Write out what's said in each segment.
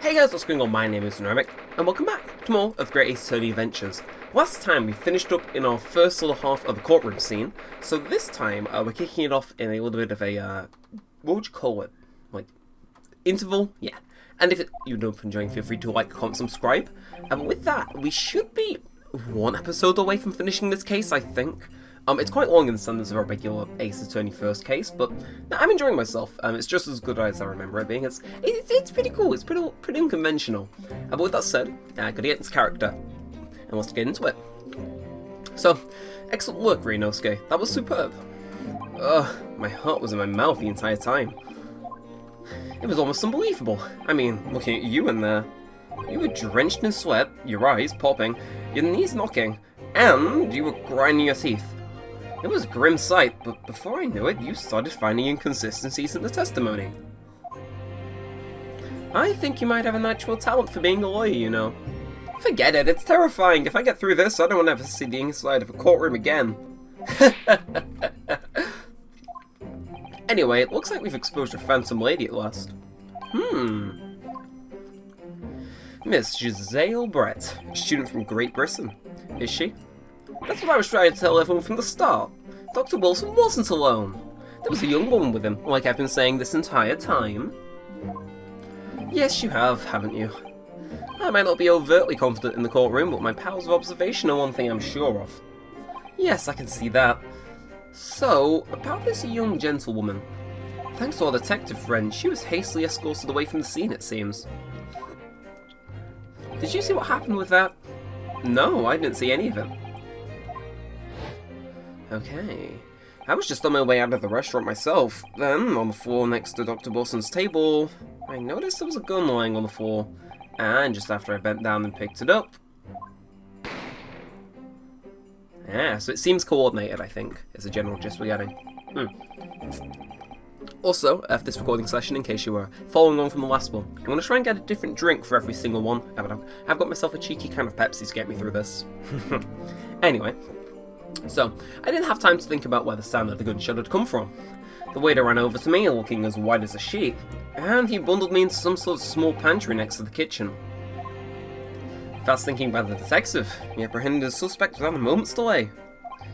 Hey guys, what's going on? My name is Neremik, and welcome back to more of Great Ace Attorney Adventures. Last time we finished up in our first little half of the courtroom scene, so this time we're kicking it off in a little bit of a, what would you call it? Like, interval? Yeah. And if you're enjoying, feel free to like, comment, subscribe. And with that, we should be one episode away from finishing this case, I think. It's quite long in the standards of our regular Ace Attorney first case, but no, I'm enjoying myself. It's just as good as I remember it being. It's pretty cool. It's pretty unconventional. But with that said, I gotta get into character, and let's get into it. So, excellent work, Ryunosuke. That was superb. My heart was in my mouth the entire time. It was almost unbelievable. I mean, looking at you in there, you were drenched in sweat, your eyes popping, your knees knocking, and you were grinding your teeth. It was a grim sight, but before I knew it, you started finding inconsistencies in the testimony. I think you might have a natural talent for being a lawyer, you know. Forget it, it's terrifying. If I get through this, I don't want to ever see the inside of a courtroom again. Anyway, it looks like we've exposed a phantom lady at last. Miss Jezail Brett, a student from Great Britain. Is she? That's what I was trying to tell everyone from the start. Dr. Wilson wasn't alone. There was a young woman with him, like I've been saying this entire time. Yes, you have, haven't you? I might not be overtly confident in the courtroom, but my powers of observation are one thing I'm sure of. Yes, I can see that. So, about this young gentlewoman. Thanks to our detective friend, she was hastily escorted away from the scene, it seems. Did you see what happened with that? No, I didn't see any of it. Okay. I was just on my way out of the restaurant myself. Then, on the floor next to Dr. Wilson's table, I noticed there was a gun lying on the floor. And just after I bent down and picked it up... Yeah, so it seems coordinated, I think, is the general gist we're getting. Also, for this recording session, in case you were following on from the last one, I'm going to try and get a different drink for every single one. I've got myself a cheeky can of Pepsi to get me through this. Anyway, so I didn't have time to think about where the sound of the gunshot had come from. The waiter ran over to me, looking as white as a sheet, and he bundled me into some sort of small pantry next to the kitchen. Fast thinking by the detective, he apprehended the suspect without a moment's delay.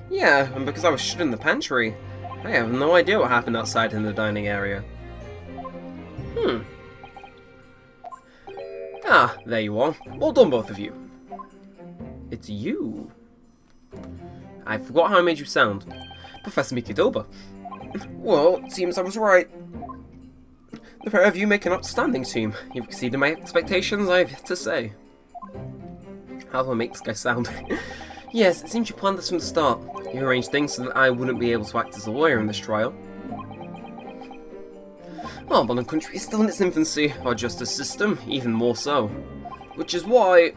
Yeah, and because I was shut in the pantry, I have no idea what happened outside in the dining area. Ah, there you are. Well done, both of you. It's you. I forgot how I made you sound. Professor Mikidoba. Well, it seems I was right. The pair of you make an outstanding team. You've exceeded my expectations, I have to say. How do I make this guy sound? Yes, it seems you planned this from the start. You arranged things so that I wouldn't be able to act as a lawyer in this trial. Our modern country is still in its infancy, our justice system even more so. Which is why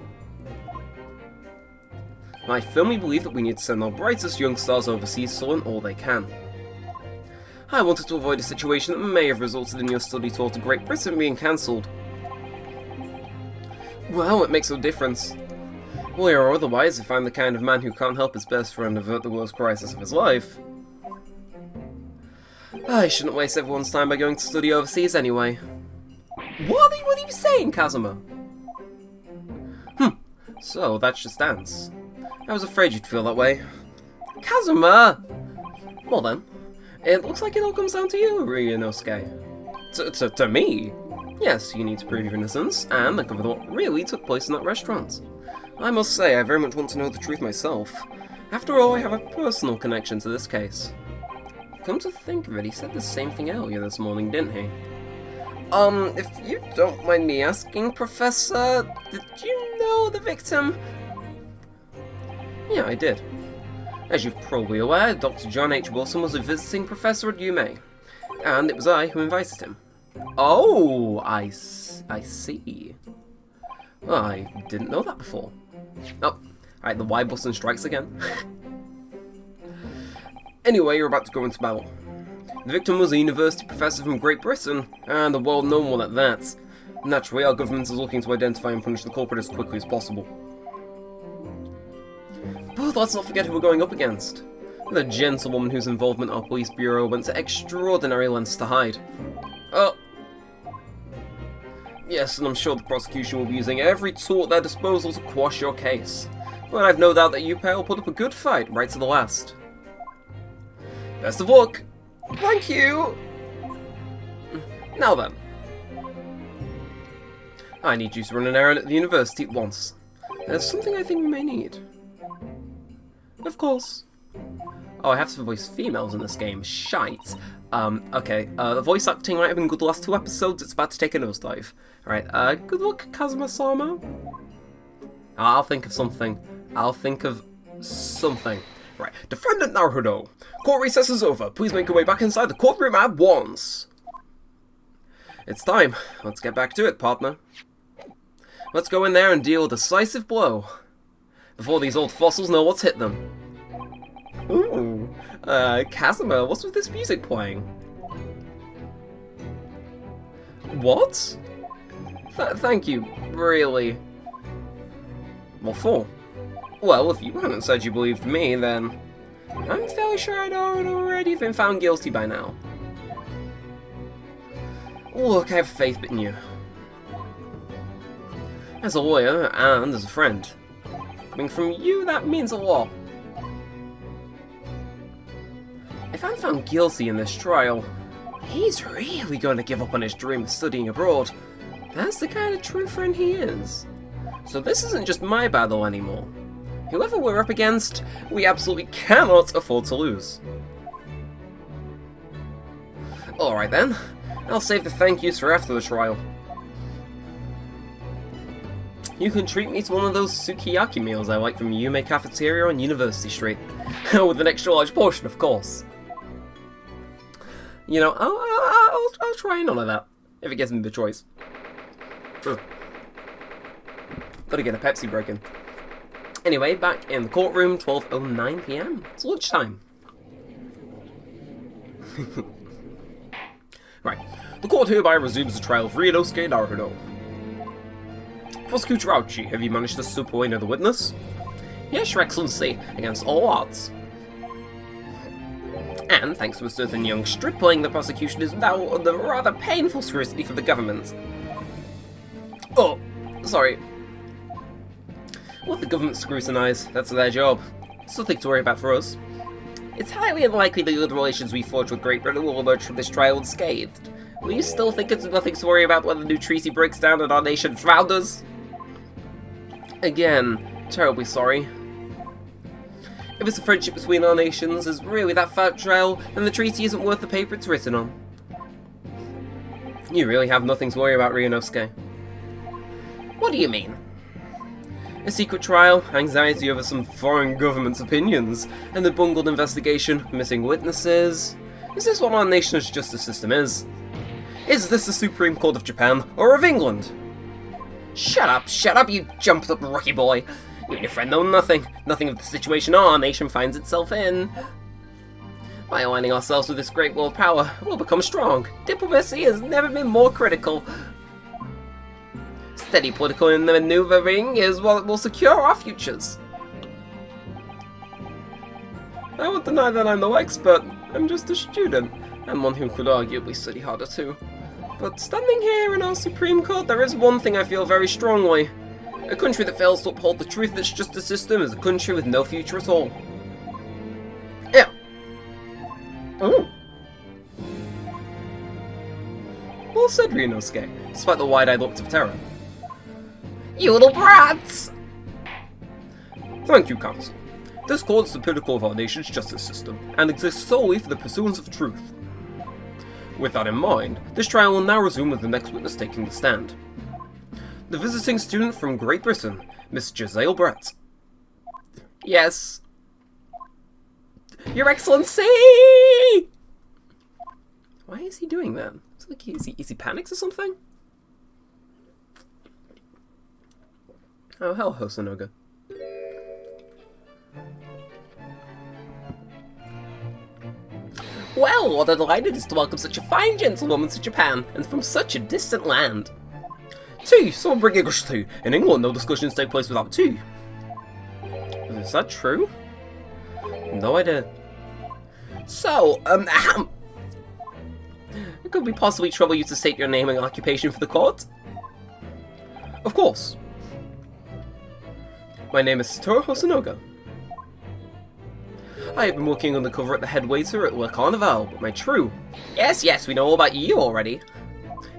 I firmly believe that we need to send our brightest young stars overseas to learn all they can. I wanted to avoid a situation that may have resulted in your study tour to Great Britain being cancelled. Well, it makes no difference. Lawyer or otherwise, if I'm the kind of man who can't help his best friend avert the worst crisis of his life. I shouldn't waste everyone's time by going to study overseas anyway. What are you saying, Kazuma? So that just stands. I was afraid you'd feel that way. Kazuma! Well then, it looks like it all comes down to you, Ryunosuke. To me? Yes, you need to prove your innocence, and uncover what really took place in that restaurant. I must say, I very much want to know the truth myself. After all, I have a personal connection to this case. Come to think of it, he said the same thing earlier this morning, didn't he? If you don't mind me asking, Professor, did you know the victim? Yeah, I did. As you're probably aware, Dr. John H. Wilson was a visiting professor at UMA, and it was I who invited him. Oh, I see. Well, I didn't know that before. Oh, alright, the Y button strikes again. Anyway, you're about to go into battle. The victim was a university professor from Great Britain, and a well-known one at that. Naturally, our government is looking to identify and punish the culprit as quickly as possible. But let's not forget who we're going up against. The gentlewoman whose involvement our police bureau went to extraordinary lengths to hide. Oh. Yes, and I'm sure the prosecution will be using every tool at their disposal to quash your case. But I've no doubt that you pair will put up a good fight right to the last. Best of luck! Thank you! Now then. I need you to run an errand at the university at once. There's something I think we may need. Of course. Oh, I have to voice females in this game. Shite. Okay. The voice acting might have been good the last 2 episodes. It's about to take a nosedive. Alright, good luck, Kazuma-sama. I'll think of something. Right. Defendant Naruhodo. Court recess is over. Please make your way back inside the courtroom at once. It's time. Let's get back to it, partner. Let's go in there and deal a decisive blow. Before these old fossils know what's hit them. Ooh. Kazuma, what's with this music playing? What? Thank you, really. What for? Well, if you hadn't said you believed me, then I'm fairly sure I'd already been found guilty by now. Look, I have faith in you. As a lawyer and as a friend. Coming from you, that means a lot. If I'm found guilty in this trial, he's really going to give up on his dream of studying abroad. That's the kind of true friend he is. So this isn't just my battle anymore. Whoever we're up against, we absolutely cannot afford to lose. Alright then, I'll save the thank yous for after the trial. You can treat me to one of those sukiyaki meals I like from Yume Cafeteria on University Street. With an extra large portion, of course. You know, I'll try none of that, if it gives me the choice. Ugh. Gotta get a Pepsi break in. Anyway, back in the courtroom, 12:09 PM. It's lunchtime. Right. The court hereby resumes the trial of Ryunosuke Naruhodo. Prosecutor Auchi, have you managed to subpoena the witness? Yes, Your Excellency, against all odds. And, thanks to a certain young stripling, the prosecution is now under rather painful scrutiny from the government. Oh, sorry. What the government scrutinize, that's their job. It's nothing to worry about for us. It's highly unlikely the good relations we forged with Great Britain will emerge from this trial unscathed. Will you still think it's nothing to worry about when the new treaty breaks down and our nation founders? Again, terribly sorry. If it's a friendship between our nations is really that fragile, then the treaty isn't worth the paper it's written on. You really have nothing to worry about, Ryunosuke. What do you mean? A secret trial, anxiety over some foreign government's opinions, and the bungled investigation, missing witnesses. Is this what our nation's justice system is? Is this the Supreme Court of Japan, or of England? Shut up, you jumped up rookie boy. You and your friend know nothing of the situation our nation finds itself in. By aligning ourselves with this great world power, we'll become strong. Diplomacy has never been more critical. Steady political maneuvering is what will secure our futures. I won't deny that I'm no expert. I'm just a student, and one who could arguably study harder too. But standing here in our Supreme Court, there is one thing I feel very strongly. A country that fails to uphold the truth of its justice system is a country with no future at all. Yeah. Oh. Well said, Ryunosuke, despite the wide-eyed looks of terror. You little brats! Thank you, Counsel. This court is the pinnacle of our nation's justice system, and exists solely for the pursuance of truth. With that in mind, this trial will now resume with the next witness taking the stand. The visiting student from Great Britain, Miss Jezail Brett. Yes. Your Excellency! Why is he doing that? It's like, is he panics or something? Oh, hello, Hosonoga. Well, what a delight it is to welcome such a fine gentlewoman to Japan, and from such a distant land. Tea, someone bring English tea. In England, no discussions take place without tea. Is that true? No idea. So, could we possibly trouble you to state your name and occupation for the court? Of course. My name is Satoru Hosonoga. I have been working undercover at the head waiter at Le Carnival, but my true... Yes, we know all about you already.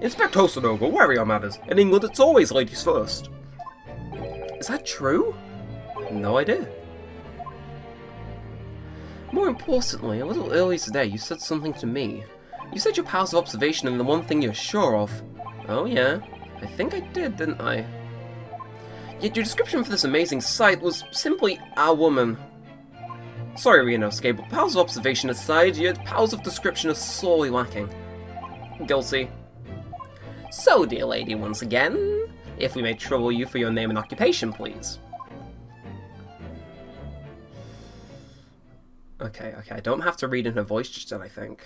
Inspector Hosonoga, where are your manners? In England, it's always ladies first. Is that true? No idea. More importantly, a little earlier today, you said something to me. You said your powers of observation and the one thing you're sure of. Oh yeah, I think I did, didn't I? Yet your description for this amazing sight was simply a woman. Sorry, Ryunosuke, but powers of observation aside, your powers of description are sorely lacking. Guilty. So, dear lady, once again, if we may trouble you for your name and occupation, please. Okay, I don't have to read in her voice just yet, I think.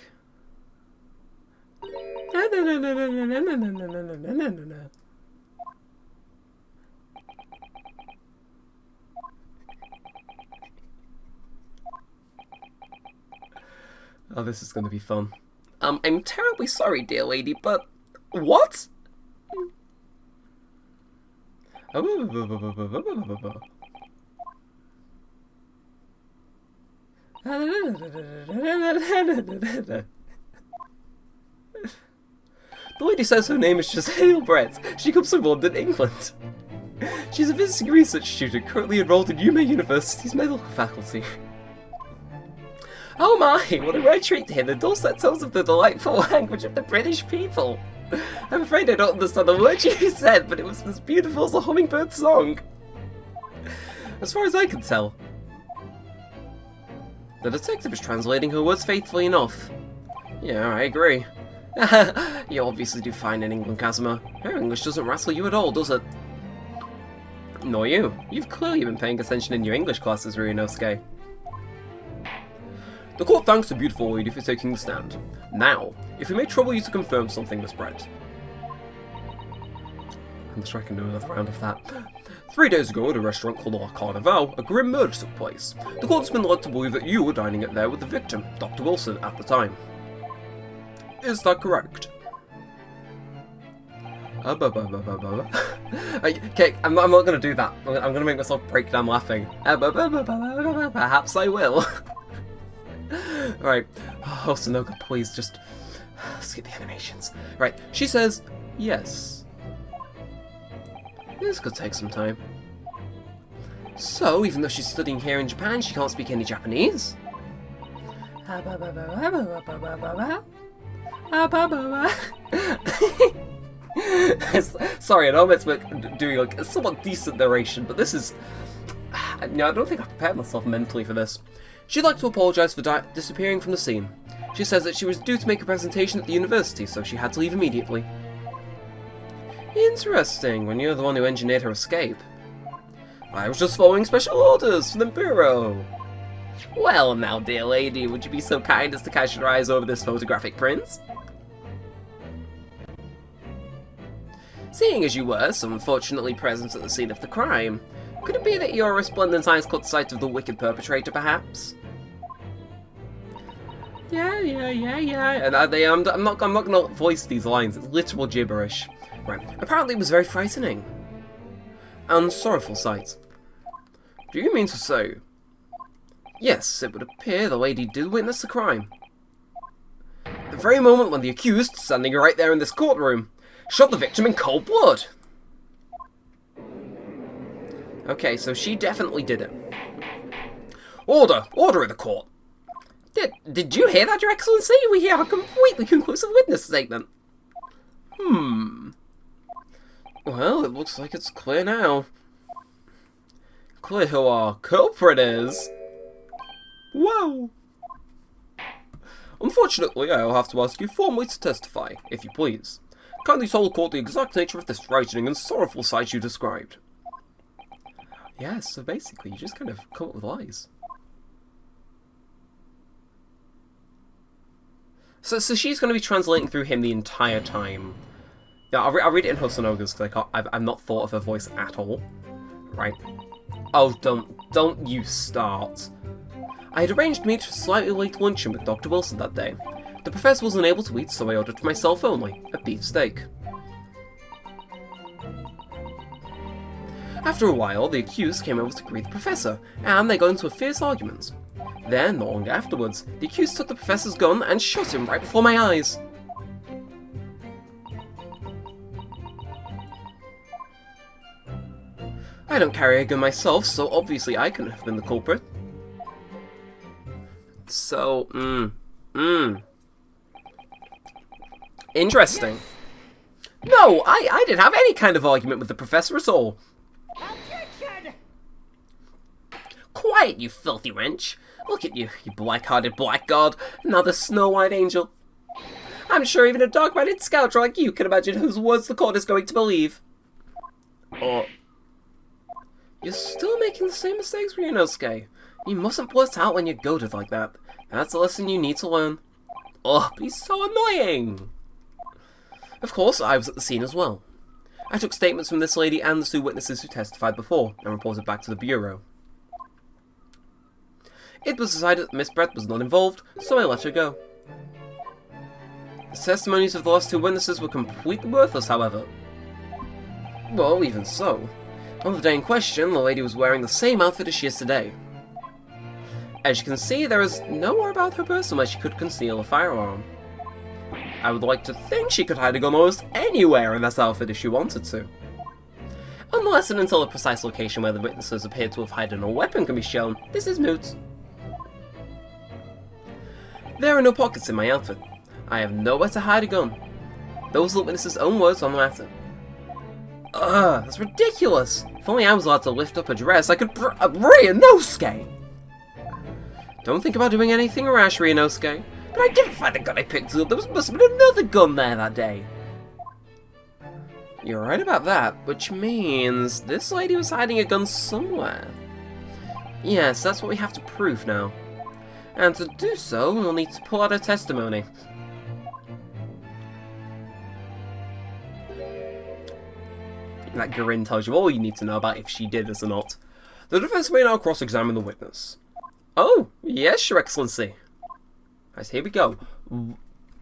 Oh, this is going to be fun. I'm terribly sorry, dear lady, but... What? The lady says her name is Jezail Brett. She comes from London, England. She's a visiting research student currently enrolled in University's medical faculty. Oh my, what a rare treat to hear the dulcet tones of the delightful language of the British people. I'm afraid I don't understand the words you said, but it was as beautiful as a hummingbird song. As far as I can tell. The detective is translating her words faithfully enough. Yeah, I agree. You obviously do fine in England, Kazuma. Her English doesn't rattle you at all, does it? Nor you. You've clearly been paying attention in your English classes, Ryunosuke. The court thanks the beautiful lady for taking the stand. Now, if we may trouble you to confirm something, Miss Brett. I'm sure I can do another round of that. 3 days ago at a restaurant called Le Carnival, a grim murder took place. The court has been led to believe that you were dining at there with the victim, Dr. Wilson, at the time. Is that correct? Okay, I'm not going to do that. I'm going to make myself break down laughing. Perhaps I will. Right. Oh, Sonoga, please, just skip the animations. Right, she says, yes. This could take some time. So, even though she's studying here in Japan, she can't speak any Japanese? Sorry, I know I'm doing like a somewhat decent narration, but this is... No, I don't think I prepared myself mentally for this. She'd like to apologise for disappearing from the scene. She says that she was due to make a presentation at the university, so she had to leave immediately. Interesting, when you're the one who engineered her escape. I was just following special orders from the Bureau. Well now, dear lady, would you be so kind as to cast your eyes over this photographic print? Seeing as you were so unfortunately present at the scene of the crime, could it be that your resplendent eyes caught sight of the wicked perpetrator, perhaps? Yeah. And I'm not gonna voice these lines. It's literal gibberish. Right. Apparently, it was very frightening and sorrowful sight. Do you mean to say? Yes, it would appear the lady did witness the crime. The very moment when the accused, standing right there in this courtroom, shot the victim in cold blood. Okay, so she definitely did it. Order! Order in the court! Did you hear that, Your Excellency? We have a completely conclusive witness statement. Well, it looks like it's clear now. Clear who our culprit is. Whoa! Unfortunately, I'll have to ask you formally to testify, if you please. Kindly tell the court the exact nature of this frightening and sorrowful sight you described. Yeah, so basically, you just kind of come up with lies. So she's going to be translating through him the entire time. Yeah, I'll read it in Hosonoga's because I've not thought of her voice at all. Right. Oh, don't you start. I had arranged to meet for a slightly late luncheon with Dr. Wilson that day. The professor was unable to eat, so I ordered for myself only, a beef steak. After a while, the accused came over to greet the professor, and they got into a fierce argument. Then, not long afterwards, the accused took the professor's gun and shot him right before my eyes. I don't carry a gun myself, so obviously I couldn't have been the culprit. So, interesting. No, I didn't have any kind of argument with the professor at all. Objection! Quiet, you filthy wench. Look at you, you black-hearted blackguard, another Snow-White angel. I'm sure even a dark-minded scoundrel like you can imagine whose words the court is going to believe. Oh. You're still making the same mistakes, Ryunosuke. You mustn't blurt out when you're goaded like that. That's a lesson you need to learn. Ugh, he's so annoying! Of course, I was at the scene as well. I took statements from this lady and the 2 witnesses who testified before, and reported back to the Bureau. It was decided that Miss Brett was not involved, so I let her go. The testimonies of the last 2 witnesses were completely worthless, however. Well, even so. On the day in question, the lady was wearing the same outfit as she is today. As you can see, there is nowhere about her person where she could conceal a firearm. I would like to think she could hide a gun almost anywhere in that outfit if she wanted to. Unless and until the precise location where the witnesses appear to have hidden a weapon can be shown, this is moot. There are no pockets in my outfit. I have nowhere to hide a gun. Those are the witnesses' own words on the matter. Ugh, that's ridiculous! If only I was allowed to lift up a dress, I could Ryunosuke! Don't think about doing anything rash, Ryunosuke. But I didn't find the gun I picked up. There must have been another gun there that day. You're right about that, which means this lady was hiding a gun somewhere. Yes, that's what we have to prove now. And to do so, we'll need to pull out her testimony. That grin tells you all you need to know about if she did this or not. The defense may now cross-examine the witness. Oh, yes, Your Excellency. Right, here we go.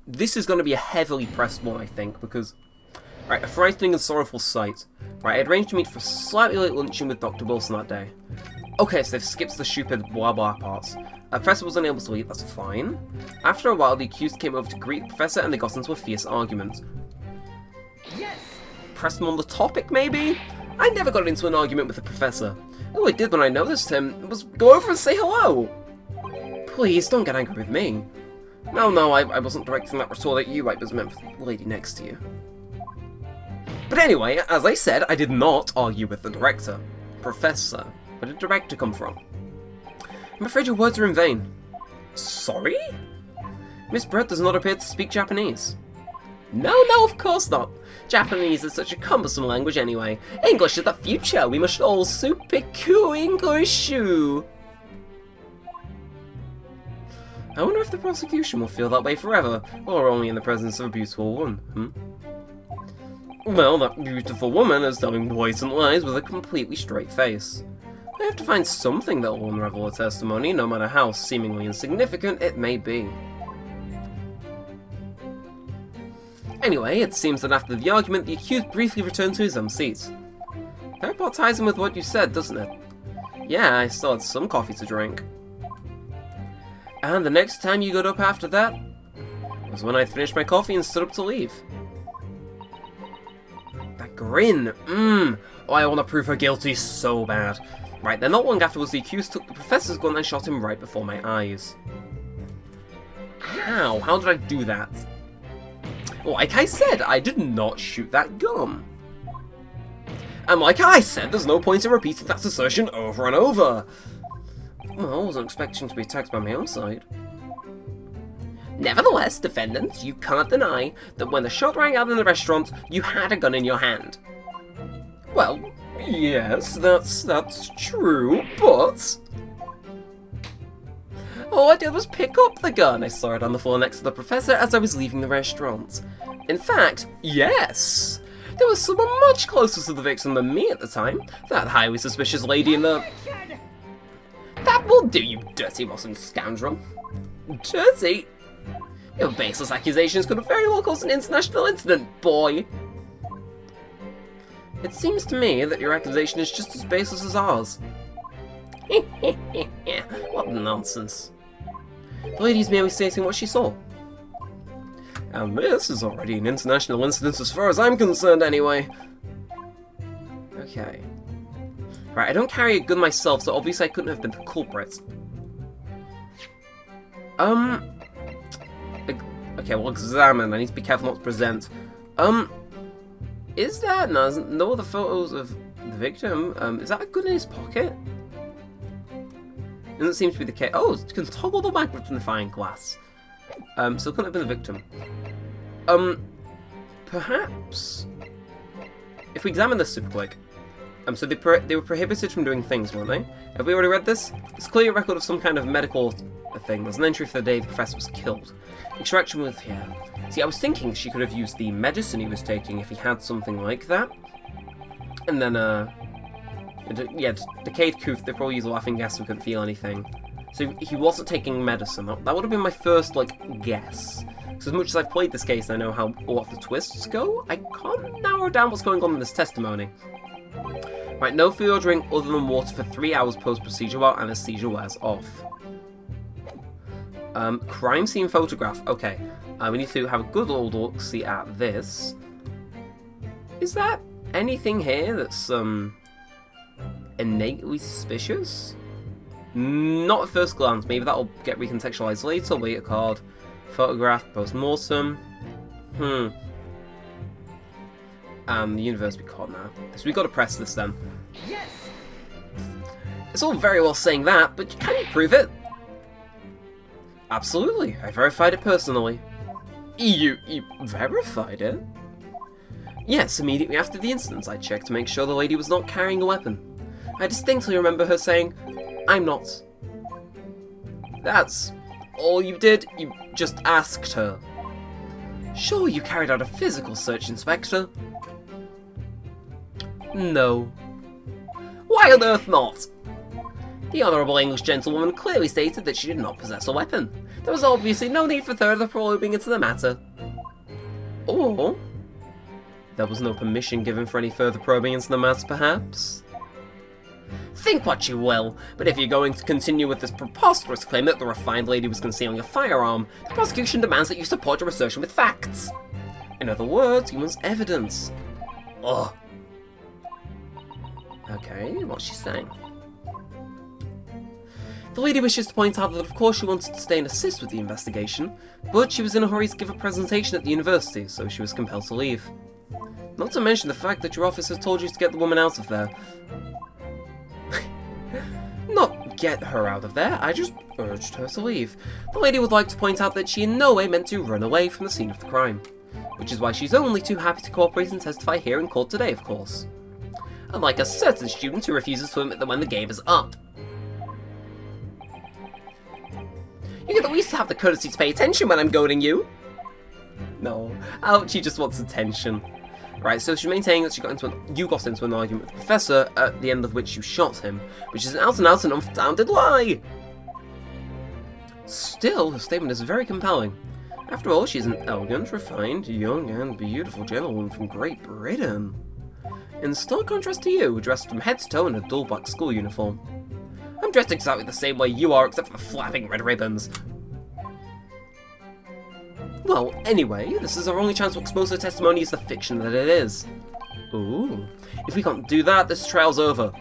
This is going to be a heavily pressed one, I think, because... Right, a frightening and sorrowful sight. Right, I had arranged to meet for a slightly late luncheon with Dr. Wilson that day. Okay, so they've skipped the stupid blah blah parts. Professor was unable to eat, that's fine. After a while, the accused came over to greet the professor and they got into a fierce argument. Yes! Pressed him on the topic, maybe? I never got into an argument with the professor. All I did when I noticed him was go over and say hello. Please, don't get angry with me. No, I wasn't directing that retort at you, I was meant for the lady next to you. But anyway, as I said, I did not argue with the director. Professor. Where did the director come from? I'm afraid your words are in vain. Sorry? Miss Brett does not appear to speak Japanese. No, of course not. Japanese is such a cumbersome language anyway. English is the future. We must all speak English. I wonder if the prosecution will feel that way forever, or only in the presence of a beautiful woman, Well, that beautiful woman is telling blatant lies with a completely straight face. I have to find something that will unravel her testimony, no matter how seemingly insignificant it may be. Anyway, it seems that after the argument, the accused briefly returned to his own seat. That part ties in with what you said, doesn't it? Yeah, I still had some coffee to drink. And the next time you got up after that was when I finished my coffee and stood up to leave. That grin, Oh, I want to prove her guilty so bad. Right, then not long afterwards, the accused took the professor's gun and shot him right before my eyes. How? How did I do that? Like I said, I did not shoot that gun. And like I said, there's no point in repeating that assertion over and over. Well, I wasn't expecting to be attacked by my own side. Nevertheless, defendant, you cannot deny that when the shot rang out in the restaurant, you had a gun in your hand. Well, yes, that's true, but... All I did was pick up the gun. I saw it on the floor next to the professor as I was leaving the restaurant. In fact, yes! There was someone much closer to the victim than me at the time. That highly suspicious lady in the... That will do, you dirty rotten scoundrel. Dirty? Your baseless accusations could have very well caused an international incident, boy. It seems to me that your accusation is just as baseless as ours. What nonsense. The lady's merely stating what she saw. And this is already an international incident as far as I'm concerned anyway. Okay. Right, I don't carry a gun myself, so obviously I couldn't have been the culprit. Okay, we'll examine. I need to be careful not to present. Is there no other photos of the victim? Is that a gun in his pocket? Doesn't seem to be the case. Oh, it can toggle the magnifying glass. So it couldn't have been the victim. Perhaps if we examine this super quick. So they were prohibited from doing things, weren't they? Have we already read this? It's clearly a record of some kind of medical thing. There's an entry for the day the professor was killed. Extraction with, yeah. See, I was thinking she could have used the medicine he was taking if he had something like that. And then, yeah, decayed Kooth, they probably used a laughing gas so we couldn't feel anything. So he wasn't taking medicine. That would have been my first, like, guess. Because as much as I've played this case and I know how all of the twists go, I can't narrow down what's going on in this testimony. Right, no food or drink other than water for 3 hours post-procedure while anesthesia wears off. Crime scene photograph. Okay, we need to have a good old look-see at this. Is there anything here that's, innately suspicious? Not at first glance. Maybe that'll get recontextualized later. Wait a card. Photograph, post-mortem. The university card now. So we got to press this then. Yes. It's all very well saying that, but can you prove it? Absolutely. I verified it personally. You verified it? Yes, immediately after the incident, I checked to make sure the lady was not carrying a weapon. I distinctly remember her saying, "I'm not." That's all you did? You just asked her? Sure, you carried out a physical search, Inspector. No. Why on earth not? The Honourable English gentlewoman clearly stated that she did not possess a weapon. There was obviously no need for further probing into the matter. Or there was no permission given for any further probing into the matter, perhaps? Think what you will, but if you're going to continue with this preposterous claim that the refined lady was concealing a firearm, the prosecution demands that you support your assertion with facts. In other words, you want evidence. Ugh. Okay, what's she saying? The lady wishes to point out that of course she wanted to stay and assist with the investigation, but she was in a hurry to give a presentation at the university, so she was compelled to leave. Not to mention the fact that your officer told you to get the woman out of there. Not get her out of there, I just urged her to leave. The lady would like to point out that she in no way meant to run away from the scene of the crime, which is why she's only too happy to cooperate and testify here in court today, of course. Unlike a certain student who refuses to admit that when the game is up. You could at least have the courtesy to pay attention when I'm goading you. No, ouch, she just wants attention. Right, so she's maintaining that you got into an argument with the professor, at the end of which you shot him, which is an out-and-out and unfounded lie! Still, her statement is very compelling. After all, she's an elegant, refined, young and beautiful gentlewoman from Great Britain. In stark contrast to you, dressed from head to toe in a dull black school uniform. I'm dressed exactly the same way you are, except for the flapping red ribbons. Well, anyway, this is our only chance to expose her testimony as the fiction that it is. Ooh, if we can't do that, this trial's over.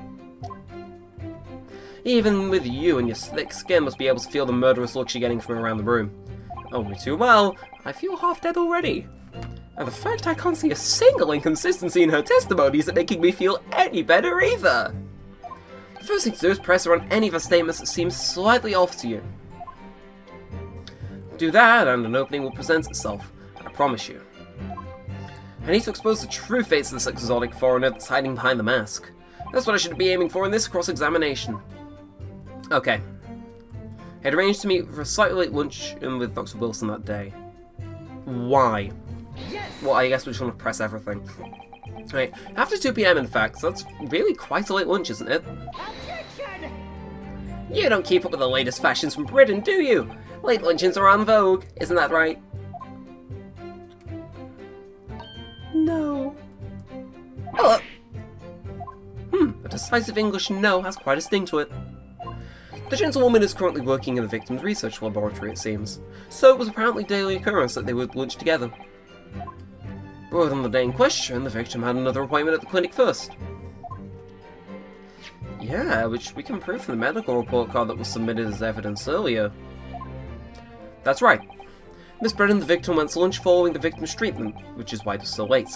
Even with you and your slick skin must be able to feel the murderous look you're getting from around the room. Only too well, I feel half dead already. And the fact I can't see a single inconsistency in her testimony isn't making me feel any better either. The first thing to do is press her on any of her statements that seem slightly off to you. Do that and an opening will present itself, I promise you. I need to expose the true fates of this exotic foreigner that's hiding behind the mask. That's what I should be aiming for in this cross-examination. Okay. I had arranged to meet for a slightly late lunch with Dr. Wilson that day. Why? Yes. Well, I guess we just want to press everything. Right, after 2 PM in fact, so that's really quite a late lunch, isn't it? Objection! You don't keep up with the latest fashions from Britain, do you? Late luncheons are en vogue, isn't that right? No. Oh, decisive English no has quite a sting to it. The gentlewoman is currently working in the victim's research laboratory, it seems, so it was apparently a daily occurrence that they would lunch together. But on the day in question, the victim had another appointment at the clinic first. Yeah, which we can prove from the medical report card that was submitted as evidence earlier. That's right. Miss Brett and the victim went to lunch following the victim's treatment, which is why it was so late.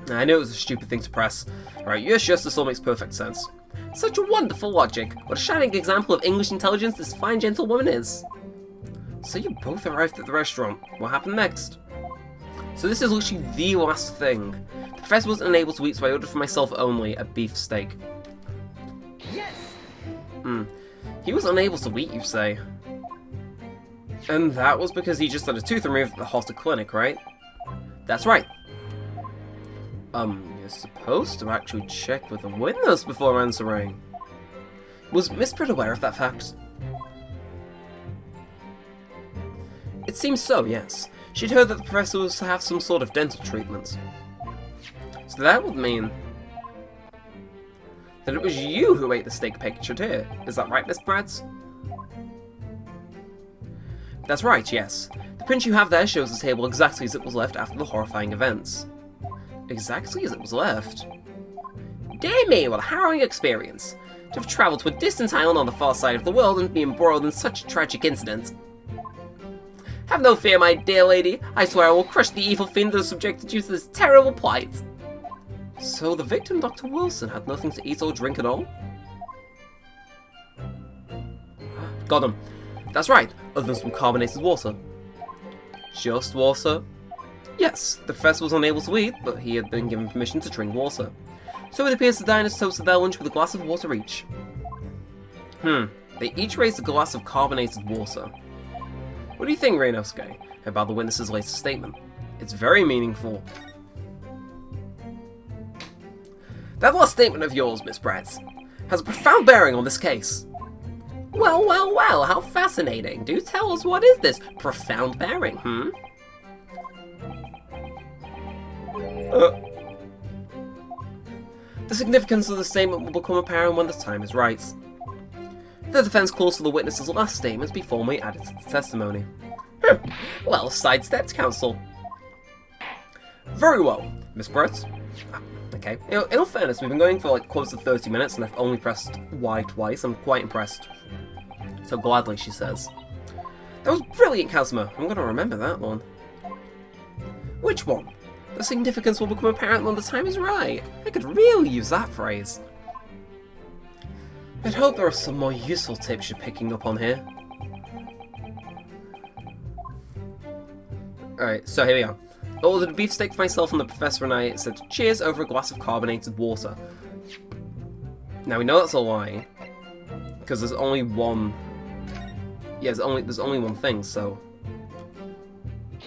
I know it was a stupid thing to press. Right, yes, this all makes perfect sense. Such a wonderful logic. What a shining example of English intelligence this fine gentlewoman is. So you both arrived at the restaurant. What happened next? So this is literally the last thing. The professor wasn't unable to eat, so I ordered for myself only a beef steak. Yes. He was unable to eat, you say? And that was because he just had a tooth removed at the hospital clinic, right? That's right. You're supposed to actually check with the witness before answering. Was Miss Brett aware of that fact? It seems so, yes. She'd heard that the professor was to have some sort of dental treatment. So that would mean that it was you who ate the steak pictured here. Is that right, Miss Brett? That's right, yes. The print you have there shows the table exactly as it was left after the horrifying events. Exactly as it was left? Dear me, what a harrowing experience. To have travelled to a distant island on the far side of the world and be embroiled in such a tragic incident. Have no fear, my dear lady. I swear I will crush the evil fiend that has subjected you to this terrible plight. So the victim, Dr. Wilson, had nothing to eat or drink at all? Got him. That's right, other than some carbonated water. Just water? Yes, the professor was unable to eat, but he had been given permission to drink water. So it appears the diners toasted their lunch with a glass of water each. They each raised a glass of carbonated water. What do you think, Ryunosuke, about the witness's latest statement? It's very meaningful. That last statement of yours, Miss Brett, has a profound bearing on this case. Well, well, well, how fascinating. Do tell us, what is this profound bearing, The significance of the statement will become apparent when the time is right. The defense calls for the witness's last statement to be formally added to the testimony. Well sidestepped, counsel. Very well, Miss Brett. Okay, in all fairness, we've been going for like close to 30 minutes and I've only pressed Y twice. I'm quite impressed. So gladly, she says. That was brilliant, Kazuma. I'm going to remember that one. Which one? The significance will become apparent when the time is right. I could really use that phrase. I'd hope there are some more useful tips you're picking up on here. Alright, so here we are. I ordered a beefsteak for myself and the professor and I said cheers over a glass of carbonated water. Now we know that's a lie, because there's only one. Yeah, there's only one thing, so.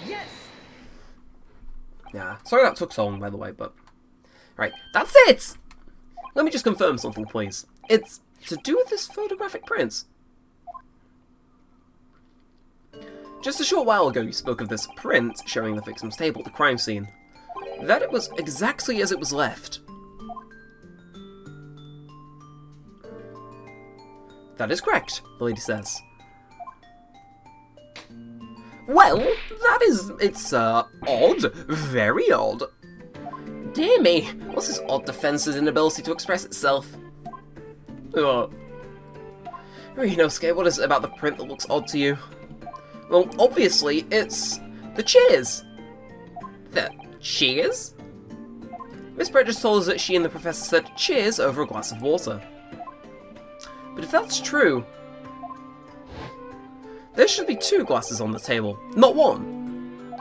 Yes. Yeah, sorry that took so long, by the way, but. Right, that's it! Let me just confirm something, please. It's to do with this photographic print. Just a short while ago, you spoke of this print showing the victim's table at the crime scene. That it was exactly as it was left. That is correct, the lady says. Well, it's odd. Very odd. Dear me, what's this odd defense's inability to express itself? Ryunosuke, what is it about the print that looks odd to you? Well, obviously, it's the cheers. The cheers? Miss Brett just told us that she and the professor said cheers over a glass of water. But if that's true, there should be 2 glasses on the table, not 1.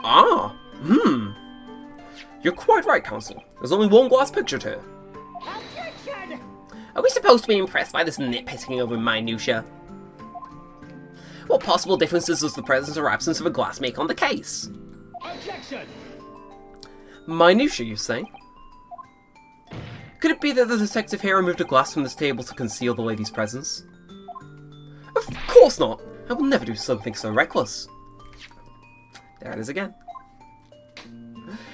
You're quite right, Counsel. There's only 1 glass pictured here. Objection! Are we supposed to be impressed by this nitpicking over minutiae? What possible differences does the presence or absence of a glass make on the case? Objection! Minutiae, you say? Could it be that the detective here removed a glass from this table to conceal the lady's presence? Of course not! I will never do something so reckless. There it is again.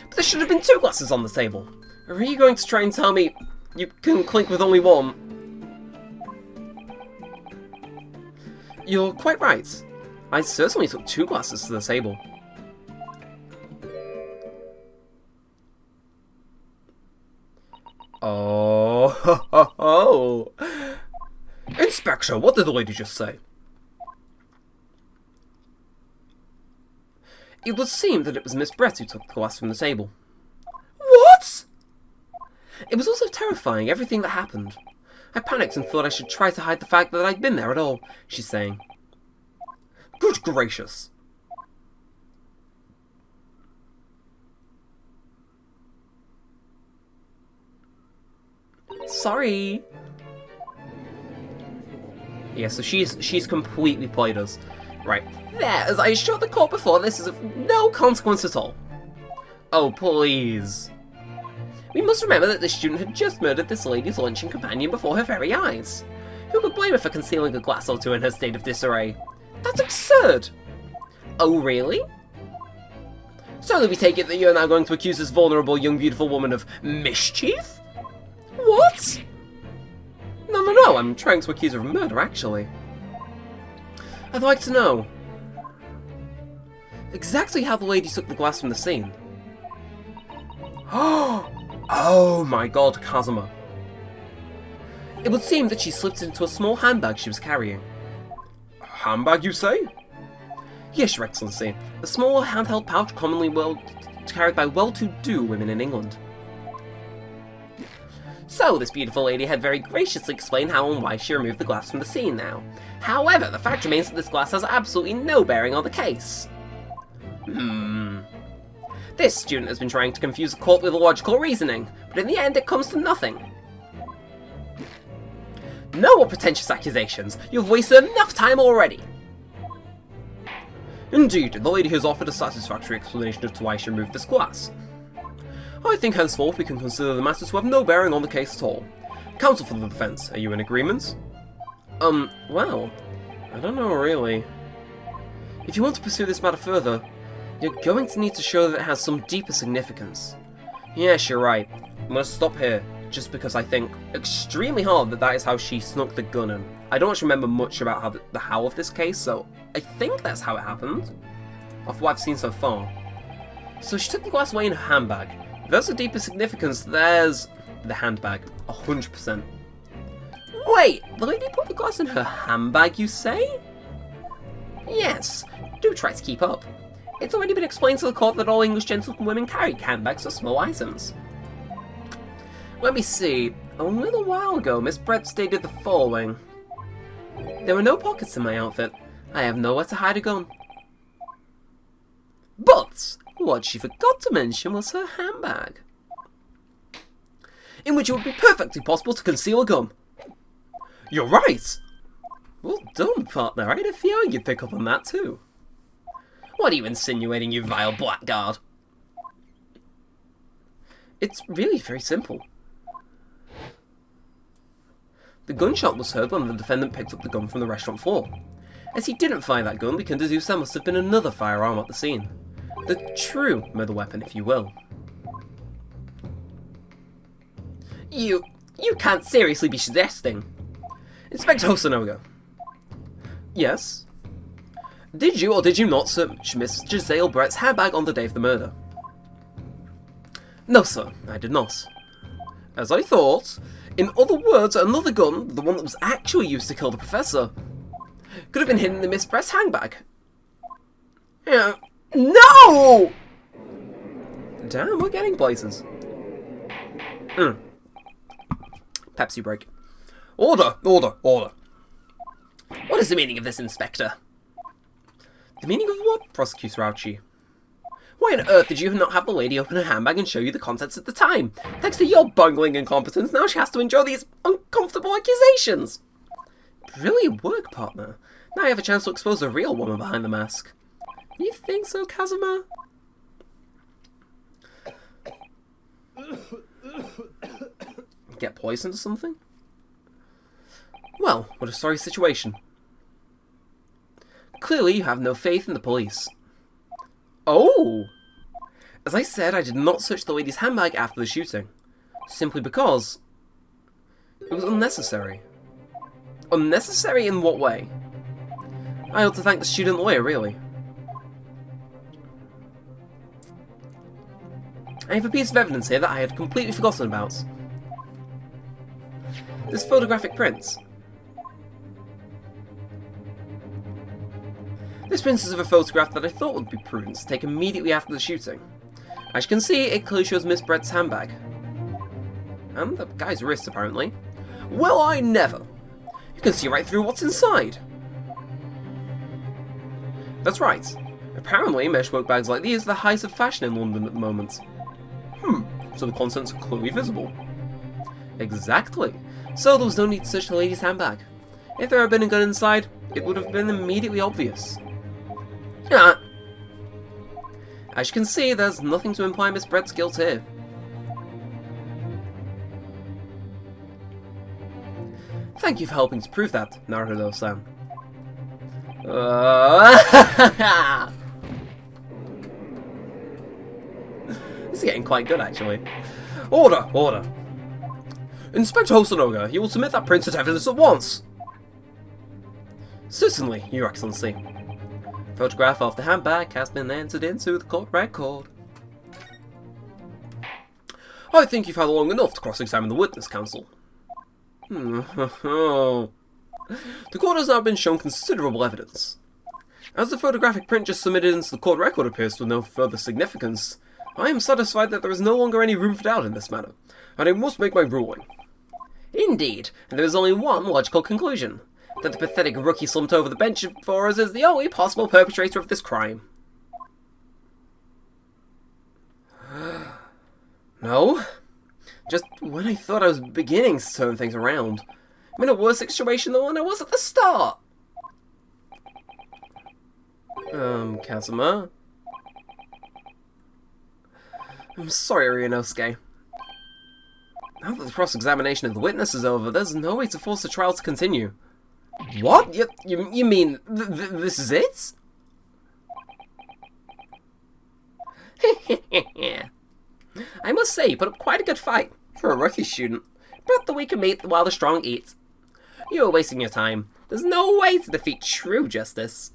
But there should have been 2 glasses on the table. Are you going to try and tell me You can clink with only one. You're quite right. I certainly took 2 glasses to the table. Oh, ho, ho, ho. Inspector, what did the lady just say? It would seem that it was Miss Brett who took the glass from the table. What? It was also terrifying, everything that happened. I panicked and thought I should try to hide the fact that I'd been there at all, she's saying. Good gracious. Sorry. Yeah, so she's completely played us. Right. There, as I assured the court before, this is of no consequence at all. Oh, please. We must remember that this student had just murdered this lady's luncheon companion before her very eyes. Who could blame her for concealing a glass or two in her state of disarray? That's absurd! Oh, really? So do we take it that you're now going to accuse this vulnerable young beautiful woman of mischief? What? No, I'm trying to accuse her of murder, actually. I'd like to know exactly how the lady took the glass from the scene. Oh my god, Kazuma. It would seem that she slipped it into a small handbag she was carrying. A handbag, you say? Yes, Your Excellency. A small handheld pouch commonly carried by well-to-do women in England. So, this beautiful lady had very graciously explained how and why she removed the glass from the scene now. However, the fact remains that this glass has absolutely no bearing on the case. This student has been trying to confuse the court with logical reasoning, but in the end it comes to nothing. No more pretentious accusations. You've wasted enough time already. Indeed, the lady has offered a satisfactory explanation as to why she removed this glass. I think henceforth we can consider the matter to have no bearing on the case at all. Counsel for the defense, are you in agreement? Well, I don't know really. If you want to pursue this matter further, you're going to need to show that it has some deeper significance. Yes, you're right. I'm going to stop here, just because I think extremely hard that that is how she snuck the gun in. I don't actually remember much about how the how of this case, so I think that's how it happened, of what I've seen so far. So she took the glass away in her handbag. If there's a deeper significance, there's the handbag, 100%. Wait, the lady put the glass in her handbag, you say? Yes, do try to keep up. It's already been explained to the court that all English gentlewomen carry handbags for small items. Let me see. A little while ago, Miss Brett stated the following. There were no pockets in my outfit. I have nowhere to hide a gun. But what she forgot to mention was her handbag, in which it would be perfectly possible to conceal a gun. You're right! Well done, partner. I had a feeling you'd pick up on that too. What are you insinuating, you vile blackguard? It's really very simple. The gunshot was heard when the defendant picked up the gun from the restaurant floor. As he didn't fire that gun, we can deduce there must have been another firearm at the scene. The true murder weapon, if you will. You can't seriously be suggesting. Inspector Hosonoga. Yes? Did you or did you not search Miss Jezail Brett's handbag on the day of the murder? No, sir, I did not. As I thought. In other words, another gun, the one that was actually used to kill the professor, could have been hidden in Miss Brett's handbag. Yeah. No! Damn, we're getting places. Pepsi break. Order! Order! Order! What is the meaning of this, Inspector? The meaning of what, Prosecutor Ouchie? Why on earth did you not have the lady open her handbag and show you the contents at the time? Thanks to your bungling incompetence, now she has to endure these uncomfortable accusations. Brilliant work, partner. Now I have a chance to expose the real woman behind the mask. You think so, Kazuma? Get poisoned or something? Well, what a sorry situation. Clearly you have no faith in the police. Oh! As I said, I did not search the lady's handbag after the shooting. Simply because It was unnecessary. Unnecessary in what way? I ought to thank the student lawyer, really. I have a piece of evidence here that I had completely forgotten about. This photographic print. This print is of a photograph that I thought would be prudent to take immediately after the shooting. As you can see, it clearly shows Miss Brett's handbag. And the guy's wrist, apparently. Well, I never! You can see right through what's inside! That's right. Apparently, mesh work bags like these are the height of fashion in London at the moment. So the contents are clearly visible. Exactly. So there was no need to search the lady's handbag. If there had been a gun inside, it would have been immediately obvious. Yeah. As you can see, there's nothing to imply Miss Brett's guilt here. Thank you for helping to prove that, Naruto-san. This is getting quite good, actually. Order! Order! Inspector Hosonoga, you will submit that printed evidence at once! Certainly, Your Excellency. Photograph of the handbag has been entered into the court record. I think you've had long enough to cross-examine the witness, Counsel. The court has now been shown considerable evidence. As the photographic print just submitted into the court record appears with no further significance, I am satisfied that there is no longer any room for doubt in this matter, and I must make my ruling. Indeed, and there is only one logical conclusion, that the pathetic rookie slumped over the bench before us is the only possible perpetrator of this crime. No? Just when I thought I was beginning to turn things around, I'm in a worse situation than when I was at the start. Kazuma? I'm sorry, Ryunosuke. Now that the cross-examination of the witness is over, there's no way to force the trial to continue. What? You mean this is it? I must say, you put up quite a good fight for a rookie student. But the weak meat while the strong eat. You're wasting your time. There's no way to defeat true justice.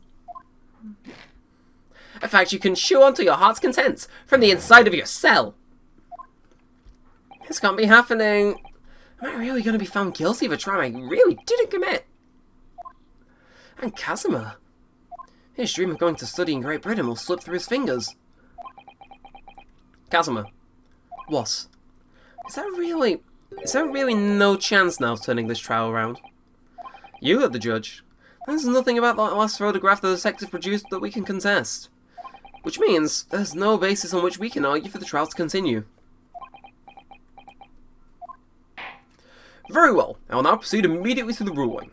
In fact, you can chew on to your heart's content from the inside of your cell. This can't be happening. Am I really going to be found guilty of a crime I really didn't commit? And Kazuma. His dream of going to study in Great Britain will slip through his fingers. Kazuma. What? Is there really no chance now of turning this trial around? You are the judge. There's nothing about that last photograph the detective produced that we can contest. Which means there's no basis on which we can argue for the trial to continue. Very well, I will now proceed immediately to the ruling.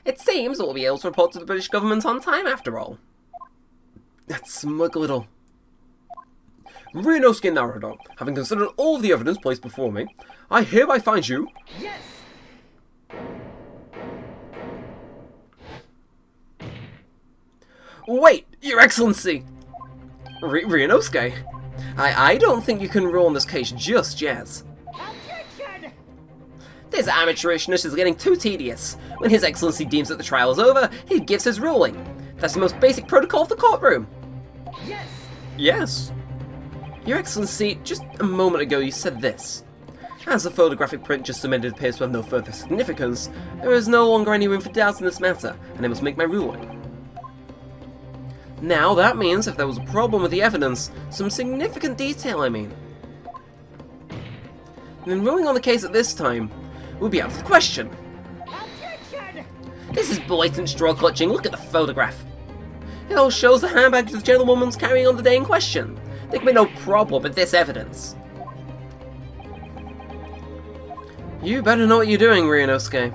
It seems that we'll be able to report to the British government on time after all. That smug little... Ryunosuke Naruto, having considered all the evidence placed before me, I hereby find you... Yes! Wait, Your Excellency! Ryunosuke, I don't think you can rule on this case just yet. Objection! This amateurishness is getting too tedious. When His Excellency deems that the trial is over, he gives his ruling. That's the most basic protocol of the courtroom. Yes! Yes. Your Excellency, just a moment ago you said this. As the photographic print just submitted appears to have no further significance, there is no longer any room for doubt in this matter, and I must make my ruling. Now, that means if there was a problem with the evidence, some significant detail I mean, then ruling on the case at this time would be out of the question. Objection! This is blatant straw clutching, look at the photograph. It all shows the handbag the gentlewoman was carrying on the day in question. There can be no problem with this evidence. You better know what you're doing, Ryunosuke.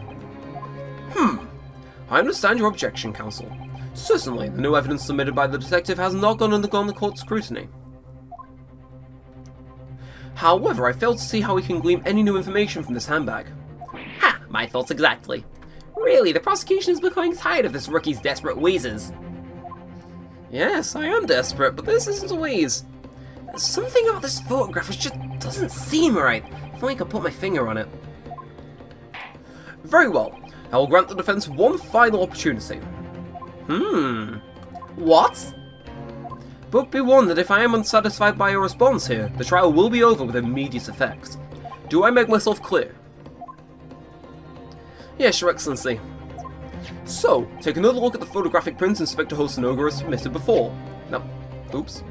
I understand your objection, Counsel. Certainly, the new evidence submitted by the detective has not undergone the court's scrutiny. However, I fail to see how we can glean any new information from this handbag. Ha! My thoughts exactly. Really, the prosecution is becoming tired of this rookie's desperate wheezes. Yes, I am desperate, but this isn't a wheeze. There's something about this photograph which just doesn't seem right. If only I could put my finger on it. Very well. I will grant the defense one final opportunity. What? But be warned that if I am unsatisfied by your response here, the trial will be over with immediate effect. Do I make myself clear? Yes, Your Excellency. So, take another look at the photographic prints Inspector Hosonoga has submitted before. No, oops.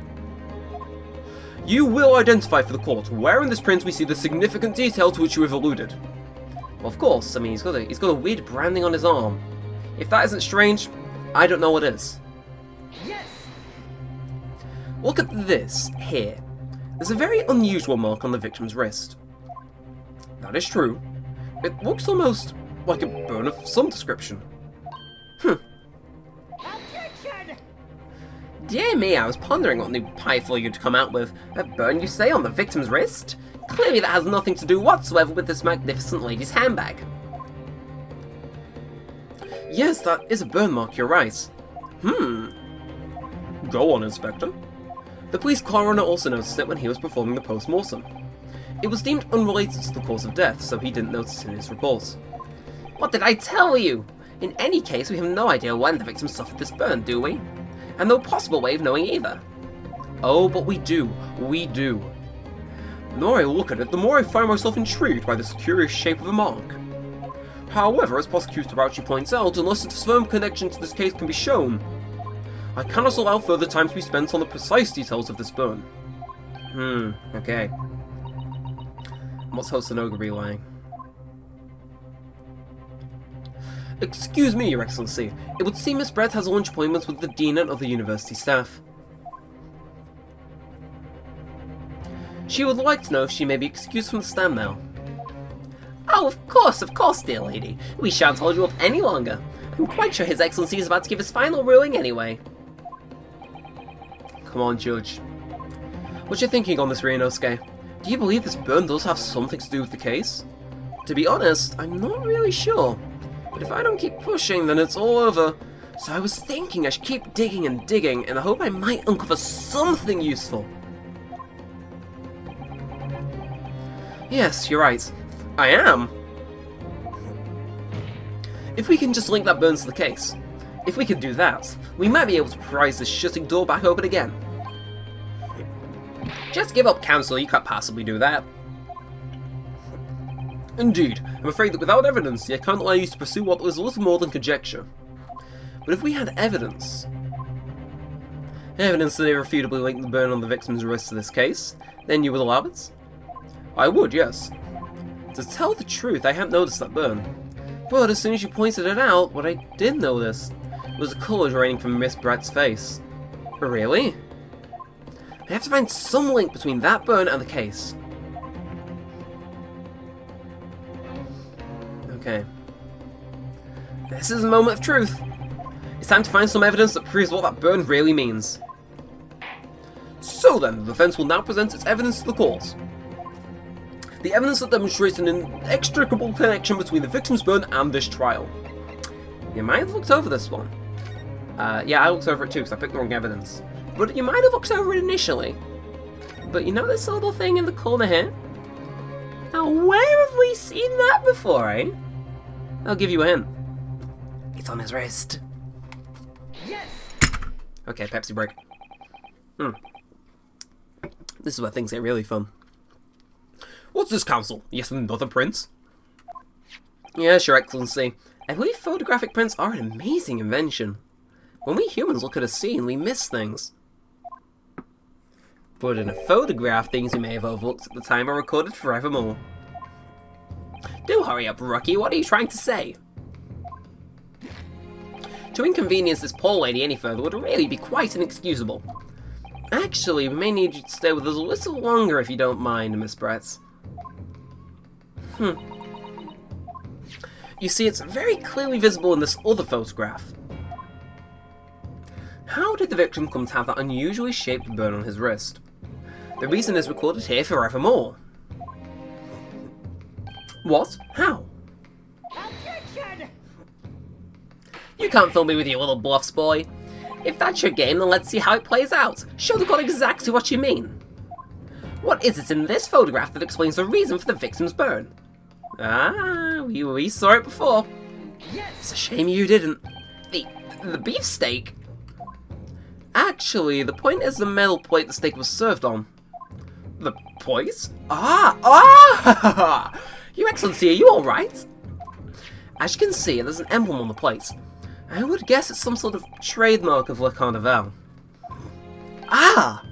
You will identify for the court where in this print we see the significant detail to which you have alluded. Well, of course, I mean, he's got a weird branding on his arm. If that isn't strange, I don't know what is. Yes. Look at this, here. There's a very unusual mark on the victim's wrist. That is true. It looks almost like a burn of some description. Objection! Dear me, I was pondering what new pie you'd come out with. A burn, you say, on the victim's wrist? Clearly that has nothing to do whatsoever with this magnificent lady's handbag. Yes, that is a burn mark, you're right. Go on, Inspector. The police coroner also noticed it when he was performing the post-mortem. It was deemed unrelated to the cause of death, so he didn't notice it in his report. What did I tell you? In any case, we have no idea when the victim suffered this burn, do we? And no possible way of knowing either. Oh, but we do. We do. The more I look at it, the more I find myself intrigued by this curious shape of a mark. However, as Prosecutor Bouchy points out, unless a firm connection to this case can be shown, I cannot allow further time to be spent on the precise details of this burn. Okay. What's Hosonoga relaying? Excuse me, Your Excellency. It would seem Miss Brett has a lunch appointment with the Dean and other university staff. She would like to know if she may be excused from the stand now. Oh, of course, dear lady. We shan't hold you up any longer. I'm quite sure His Excellency is about to give his final ruling anyway. Come on, Judge. What's your thinking on this, Ryunosuke? Do you believe this burn does have something to do with the case? To be honest, I'm not really sure. But if I don't keep pushing, then it's all over. So I was thinking I should keep digging and digging, and I hope I might uncover something useful. Yes, you're right. I am. If we can just link that burn to the case. If we can do that, we might be able to prise this shutting door back open again. Just give up, Counsel, you can't possibly do that. Indeed, I'm afraid that without evidence, I can't allow you to pursue what was little more than conjecture. But if we had evidence that irrefutably linked the burn on the victim's wrist to this case, then you would allow it? I would, yes. To tell the truth, I hadn't noticed that burn. But as soon as you pointed it out, what I did notice was the colour draining from Miss Brett's face. Really? I have to find some link between that burn and the case. Okay. This is a moment of truth. It's time to find some evidence that proves what that burn really means. So then, the defense will now present its evidence to the court. The evidence that demonstrates an inextricable connection between the victim's burn and this trial. You might have looked over this one. Yeah, I looked over it too because I picked the wrong evidence. But you might have looked over it initially. But you know this little thing in the corner here? Now, where have we seen that before, eh? I'll give you a hint. It's on his wrist. Yes. Okay, Pepsi break. This is where things get really fun. What's this, Counsel? Yes, another print? Yes, Your Excellency. I believe photographic prints are an amazing invention. When we humans look at a scene, we miss things. But in a photograph, things we may have overlooked at the time are recorded forevermore. Do hurry up, Rookie. What are you trying to say? To inconvenience this poor lady any further would really be quite inexcusable. Actually, we may need you to stay with us a little longer if you don't mind, Miss Brett. You see, it's very clearly visible in this other photograph. How did the victim come to have that unusually shaped burn on his wrist? The reason is recorded here forevermore. What? How? Objection! You can't fool me with your little bluffs, boy. If that's your game, then let's see how it plays out. Show the court exactly what you mean. What is it in this photograph that explains the reason for the victim's burn? Ah, we saw it before. Yes! It's a shame you didn't. The beefsteak? Actually, the point is the metal plate the steak was served on. The plate? Ah! Your Excellency, are you alright? As you can see, there's an emblem on the plate. I would guess it's some sort of trademark of Le Carnival. Ah!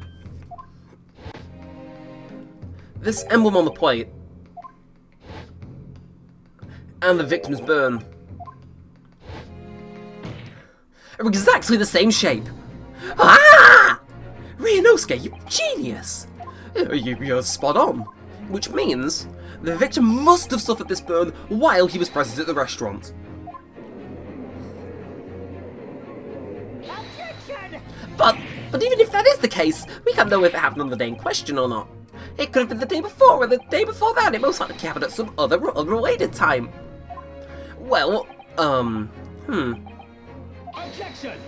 This emblem on the plate and the victim's burn are exactly the same shape. Ah! Ryunosuke, you genius! You're spot on. Which means the victim must have suffered this burn while he was present at the restaurant. Objection! But even if that is the case, we can't know if it happened on the day in question or not. It could have been the day before, or the day before that. It most likely happened at some other unrelated time. Well, Objection!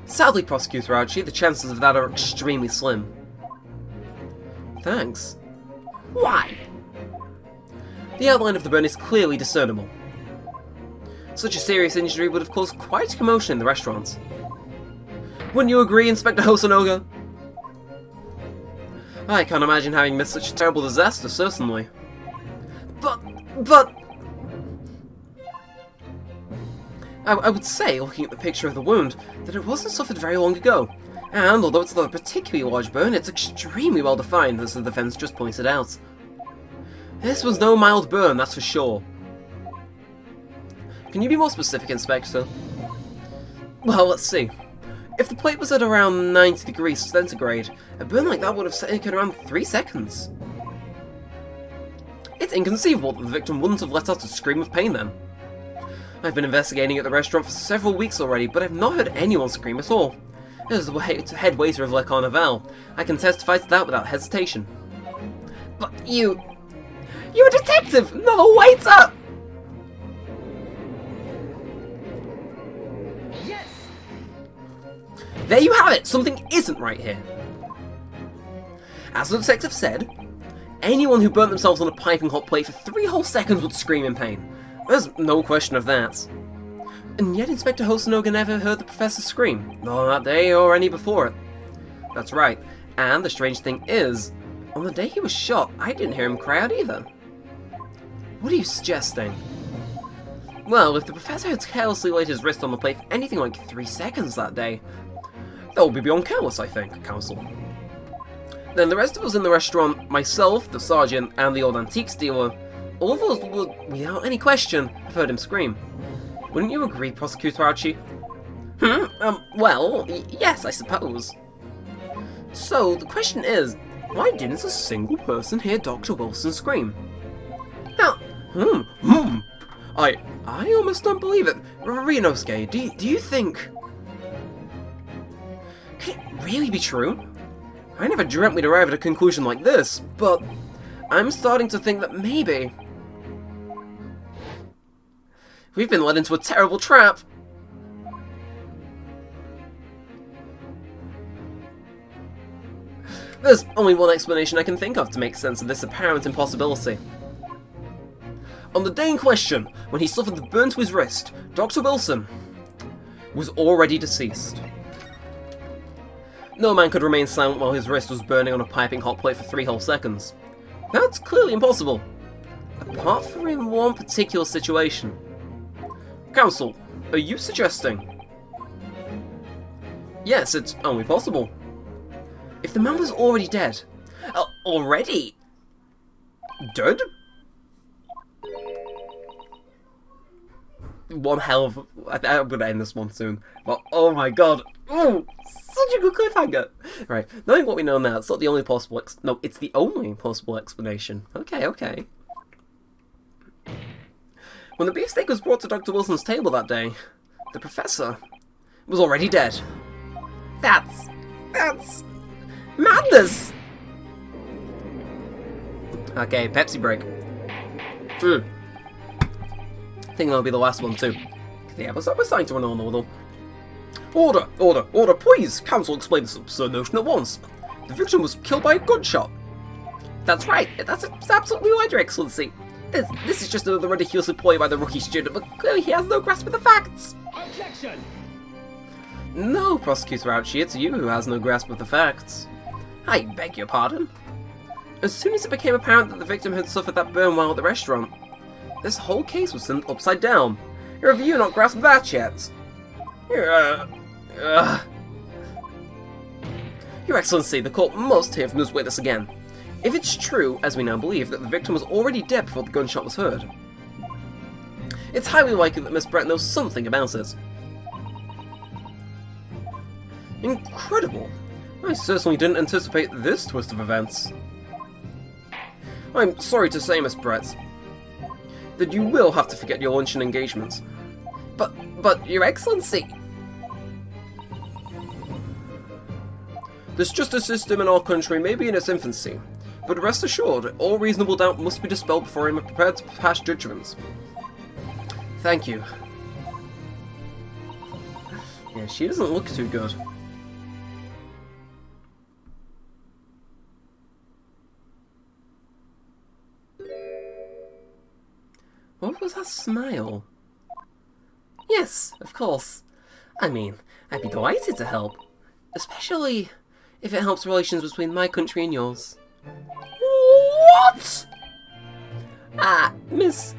Sadly, Prosecutor Archie, the chances of that are extremely slim. Thanks. Why? The outline of the burn is clearly discernible. Such a serious injury would have caused quite a commotion in the restaurant. Wouldn't you agree, Inspector Hosonoga? I can't imagine having missed such a terrible disaster, certainly. But... I would say, looking at the picture of the wound, that it wasn't suffered very long ago. And, although it's not a particularly large burn, it's extremely well defined, as the defense just pointed out. This was no mild burn, that's for sure. Can you be more specific, Inspector? Well, let's see. If the plate was at around 90 degrees centigrade, a burn like that would have taken around 3 seconds. It's inconceivable that the victim wouldn't have let out a scream of pain then. I've been investigating at the restaurant for several weeks already, but I've not heard anyone scream at all. As the head waiter of Le Carnival, I can testify to that without hesitation. But you're a detective, not a waiter! Yes! There you have it! Something isn't right here. As the detective said, anyone who burnt themselves on a piping hot plate for 3 whole seconds would scream in pain. There's no question of that. And yet Inspector Hosonoga never heard the professor scream, not on that day or any before it. That's right, and the strange thing is, on the day he was shot, I didn't hear him cry out either. What are you suggesting? Well, if the professor had carelessly laid his wrist on the plate for anything like 3 seconds that day, that would be beyond careless, I think, Counsel. Then the rest of us in the restaurant, myself, the sergeant, and the old antiques dealer, all of us would, without any question, have heard him scream. Wouldn't you agree, Prosecutor Archie? Well, yes, I suppose. So, the question is, why didn't a single person hear Dr. Wilson scream? Now, I almost don't believe it. Ryunosuke, do you think... Can it really be true? I never dreamt we'd arrive at a conclusion like this, but I'm starting to think that maybe we've been led into a terrible trap. There's only one explanation I can think of to make sense of this apparent impossibility. On the day in question, when he suffered the burn to his wrist, Dr. Wilson was already deceased. No man could remain silent while his wrist was burning on a piping hot plate for 3 whole seconds. That's clearly impossible. Apart from in one particular situation. Counsel, are you suggesting? Yes, it's only possible. If the man was already dead... already? Dead? One hell of... I'm gonna end this one soon. But, oh my god. Ooh, such a good cliffhanger. Right, knowing what we know now, it's not the only possible... No, it's the only possible explanation. Okay. When the beefsteak was brought to Dr. Wilson's table that day, the professor was already dead. That's madness! Okay, Pepsi break. I think that'll be the last one too. Yeah, we're starting to run on a little. Order, please! Counsel, explain this absurd notion at once. The victim was killed by a gunshot. That's right, that's absolutely right, Your Excellency. This is just another ridiculous ploy by the rookie student, but clearly he has no grasp of the facts. Objection! No, Prosecutor Ouchie, it's you who has no grasp of the facts. I beg your pardon. As soon as it became apparent that the victim had suffered that burn while at the restaurant, this whole case was turned upside down. Have you not grasped that yet? Your Excellency, the court must hear from this witness again. If it's true, as we now believe, that the victim was already dead before the gunshot was heard, it's highly likely that Miss Brett knows something about it. Incredible! I certainly didn't anticipate this twist of events. I'm sorry to say, Miss Brett, that you will have to forget your luncheon engagement. But, Your Excellency! This justice system in our country may be in its infancy, but rest assured, all reasonable doubt must be dispelled before I am prepared to pass judgment. Thank you. Yeah, she doesn't look too good. What was that smile? Yes, of course. I mean, I'd be delighted to help. Especially if it helps relations between my country and yours. What? Miss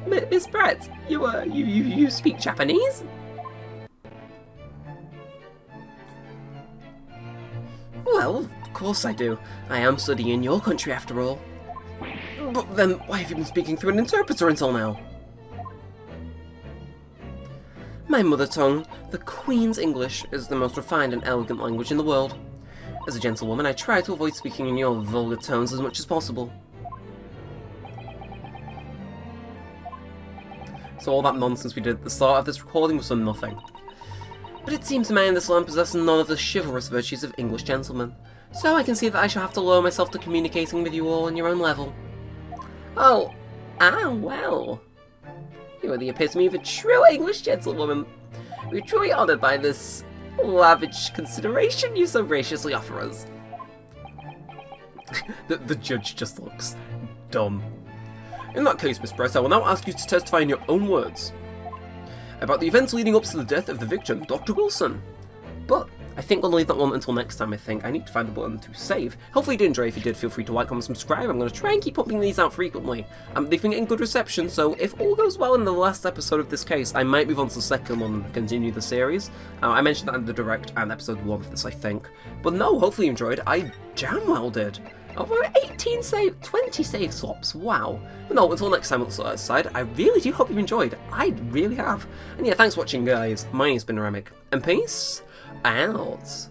Brett, you speak Japanese? Well, of course I do. I am studying in your country after all. But then, why have you been speaking through an interpreter until now? My mother tongue, the Queen's English, is the most refined and elegant language in the world. As a gentlewoman, I try to avoid speaking in your vulgar tones as much as possible. So all that nonsense we did at the start of this recording was for nothing. But it seems the man in this land possesses none of the chivalrous virtues of English gentlemen, so I can see that I shall have to lower myself to communicating with you all on your own level. Oh, well. You are the epitome of a true English gentlewoman. We're truly honoured by this lavish consideration you so graciously offer us. the judge just looks dumb. In that case, Miss Brett, I will now ask you to testify in your own words about the events leading up to the death of the victim, Dr. Wilson. But I think we'll leave that one until next time, I think. I need to find a button to save. Hopefully you did enjoy. If you did, feel free to like, comment, subscribe. I'm going to try and keep pumping these out frequently. They've been getting good reception, so if all goes well in the last episode of this case, I might move on to the second one and continue the series. I mentioned that in the direct and episode 1 of this, I think. But no, hopefully you enjoyed. I damn well did. Over 20 save swaps, wow. But no, until next time on the side, I really do hope you've enjoyed. I really have. And yeah, thanks for watching, guys. My name's been Neremik, and peace out.